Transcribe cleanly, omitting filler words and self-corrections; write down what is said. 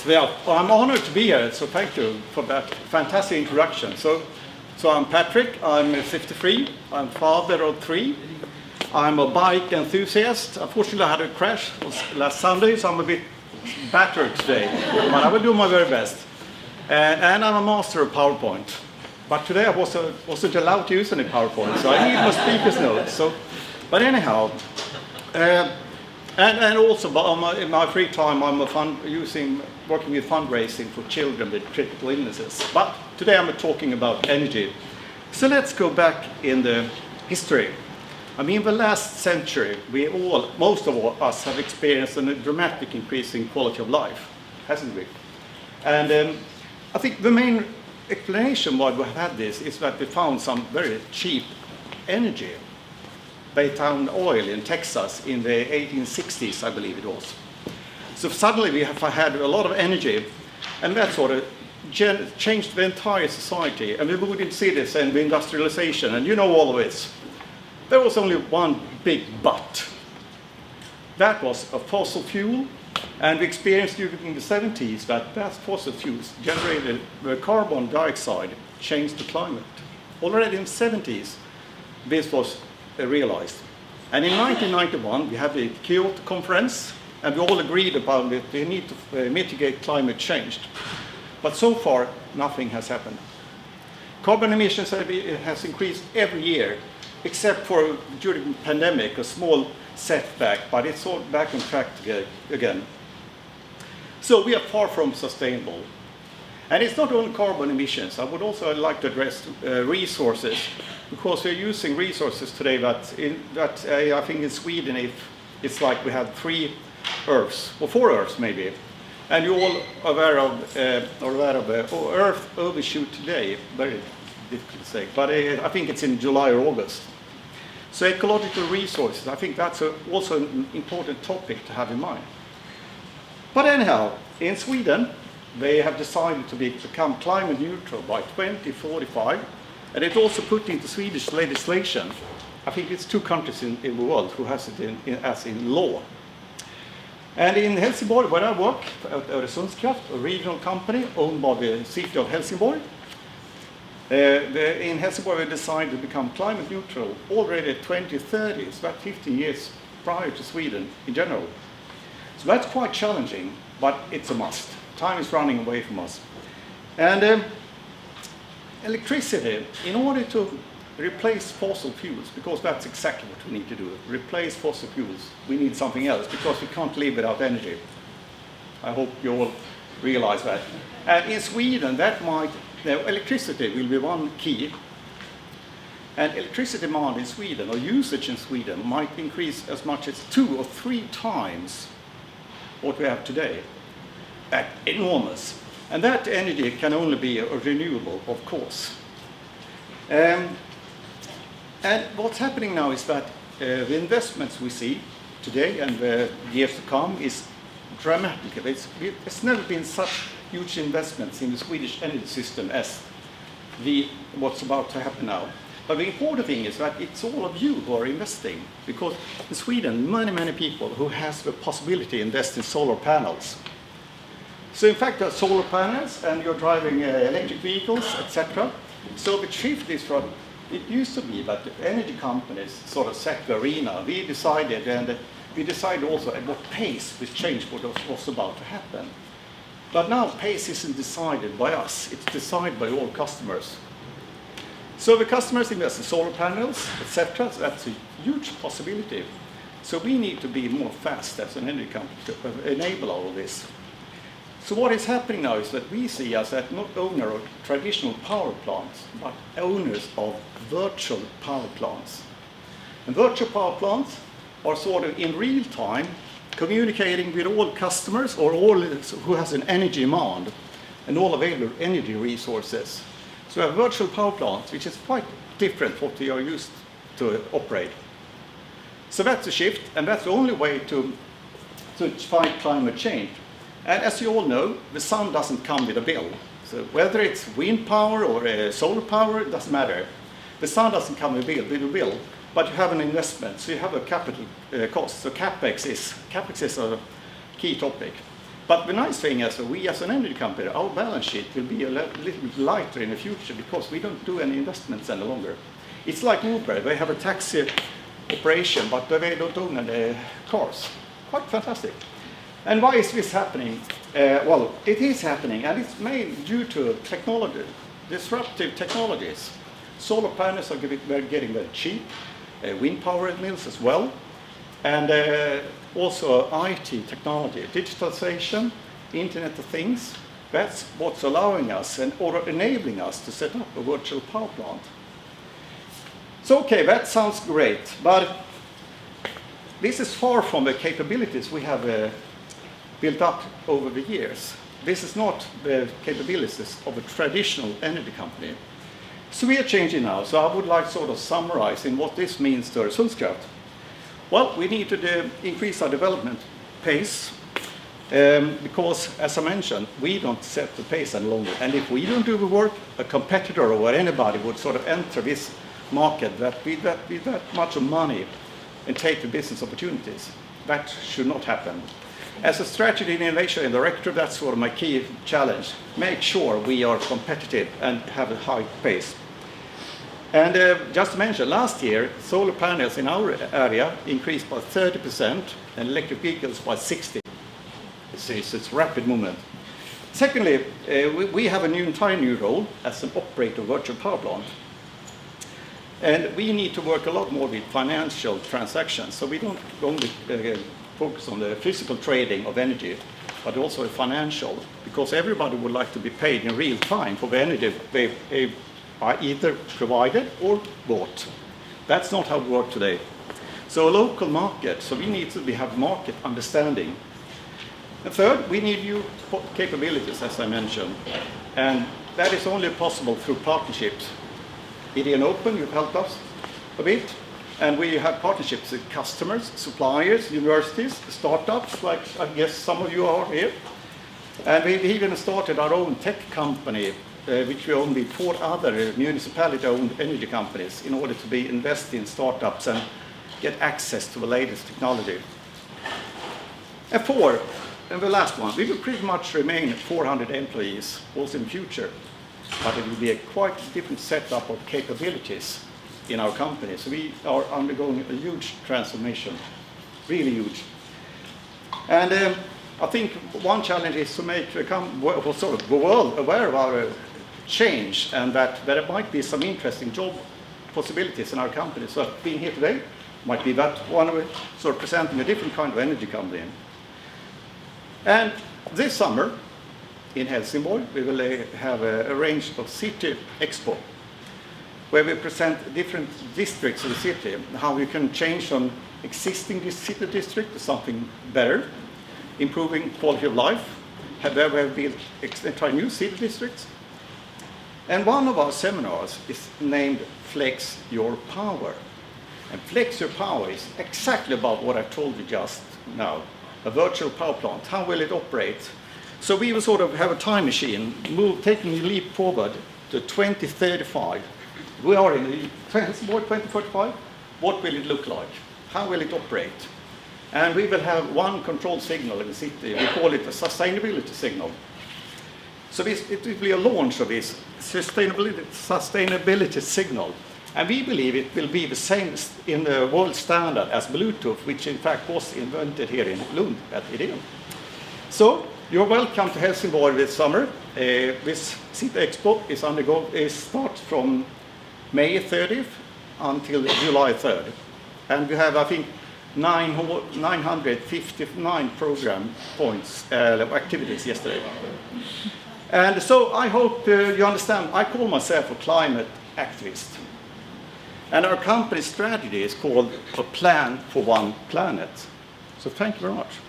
Yeah, I'm honored to be here, so thank you for that fantastic introduction. So I'm Patrik, I'm 53, I'm father of 3. I'm a bike enthusiast. Unfortunately, I had a crash last Sunday, so I'm a bit battered today, but I will do my very best. And I'm a master of PowerPoint. But today I wasn't allowed to use any PowerPoint, so I need my speaker's notes. But anyhow, and also in my free time, I'm working with fundraising for children with critical illnesses. But today I'm talking about energy. So let's go back in the history. I mean, the last century, most of us have experienced a dramatic increase in quality of life, hasn't we? And I think the main explanation why we have had this is that we found some very cheap energy. They found oil in Texas in the 1860s, I believe it was. So suddenly we have had a lot of energy, and that sort of changed the entire society. And we moved into cities and the industrialization, and you know all of this. There was only one big but. That was a fossil fuel, and we experienced during the 70s that fossil fuels generated the carbon dioxide changed the climate. Already in the 70s, this was realized. And in 1991, we had the Kyoto Conference, and we all agreed about it. We need to mitigate climate change. But so far, nothing has happened. Carbon emissions has increased every year, except for during the pandemic, a small setback, but it's all back on track again. So we are far from sustainable. And it's not only carbon emissions. I would also like to address resources, because we're using resources today that I think in Sweden it's like we have 3 Earths, or 4 Earths maybe. And you're all aware of Earth overshoot today, very difficult to say, but I think it's in July or August. So ecological resources, I think that's also an important topic to have in mind. But anyhow, in Sweden, they have decided to become climate neutral by 2045, and it's also put into Swedish legislation. I think it's 2 countries in the world who has it as in law. And in Helsingborg, where I work, at Öresundskraft, a regional company owned by the city of Helsingborg, in Helsingborg we decided to become climate neutral already at 2030, it's about 15 years prior to Sweden in general. So that's quite challenging, but it's a must. Time is running away from us. And electricity, in order to replace fossil fuels, because that's exactly what we need to do, replace fossil fuels, we need something else, because we can't live without energy. I hope you all realize that. And in Sweden, electricity will be one key. And electricity demand in Sweden, or usage in Sweden, might increase as much as 2 or 3 times what we have today. Enormous. And that energy can only be renewable, of course. And what's happening now is that the investments we see today and the years to come is dramatic. It's never been such huge investments in the Swedish energy system as what's about to happen now. But the important thing is that it's all of you who are investing, because in Sweden, many people who has the possibility to invest in solar panels. So in fact, there are solar panels, and you're driving electric vehicles, etc. So the shift is from, it used to be that the energy companies sort of set the arena. We decided also at what pace this change was about to happen. But now pace isn't decided by us, it's decided by all customers. So the customers invest in solar panels, etc. So that's a huge possibility. So we need to be more fast as an energy company to enable all of this. So what is happening now is that we see us as not owners of traditional power plants, but owners of virtual power plants. And virtual power plants are sort of in real time communicating with all customers or all who has an energy demand and all available energy resources. So we have virtual power plants, which is quite different from what we are used to operate. So that's a shift, and that's the only way to fight climate change. And as you all know, the sun doesn't come with a bill. So whether it's wind power or solar power, it doesn't matter. The sun doesn't come with a bill, but you have an investment, so you have a capital cost. So CapEx is a key topic. But the nice thing is that we as an energy company, our balance sheet will be a little bit lighter in the future because we don't do any investments any longer. It's like Uber, they have a taxi operation, but they don't own any cars. Quite fantastic. And why is this happening? Well, it is happening, and it's mainly due to technology, disruptive technologies. Solar panels are getting very cheap, wind power mills as well, and also IT technology, digitalization, Internet of Things. That's what's allowing us or enabling us to set up a virtual power plant. So, okay, that sounds great, but this is far from the capabilities we have built up over the years. This is not the capabilities of a traditional energy company. So we are changing now, so I would like to sort of summarize in what this means to Öresundskraft. Well, we need to increase our development pace because, as I mentioned, we don't set the pace any longer. And if we don't do the work, a competitor or anybody would sort of enter this market with that much of money and take the business opportunities. That should not happen. As a strategy and innovation director, that's sort of my key challenge. Make sure we are competitive and have a high pace. And just to mention, last year, solar panels in our area increased by 30% and electric vehicles by 60%. It's a rapid movement. Secondly, we have an entire new role as an operator of virtual power plant. And we need to work a lot more with financial transactions. So we don't only focus on the physical trading of energy, but also the financial, because everybody would like to be paid in real time for the energy they are either provided or bought. That's not how we work today. So a local market, so we need to have market understanding. And third, we need new capabilities, as I mentioned, and that is only possible through partnerships. Ideon Open, you've helped us a bit. And we have partnerships with customers, suppliers, universities, startups, like I guess some of you are here. And we've even started our own tech company, which we own with 4 other municipality-owned energy companies in order to invest in startups and get access to the latest technology. And 4, and the last one, we will pretty much remain 400 employees also in the future, but it will be a quite different setup of capabilities in our company. So we are undergoing a huge transformation, really huge. And I think one challenge is to make the world aware of our change and that there might be some interesting job possibilities in our company. So being here today might be that one of it, sort of presenting a different kind of energy company. And this summer in Helsingborg, we will have a range of city Expo, where we present different districts of the city, how you can change from existing city district to something better, improving quality of life, where we have built entire new city districts. And one of our seminars is named Flex Your Power. And Flex Your Power is exactly about what I told you just now, a virtual power plant. How will it operate? So we will sort of have a time machine, taking a leap forward to 2035. We are in Helsingborg 2045. What will it look like? How will it operate? And we will have one control signal in the city. We call it a sustainability signal. So it will be a launch of this sustainability signal. And we believe it will be the same in the world standard as Bluetooth, which in fact was invented here in Lund at Ideon. So you're welcome to Helsingborg this summer. This City Expo starts from May 30th until July 3rd. And we have, I think, 959 program points, activities yesterday. And so I hope you understand, I call myself a climate activist. And our company strategy is called A Plan for One Planet. So thank you very much.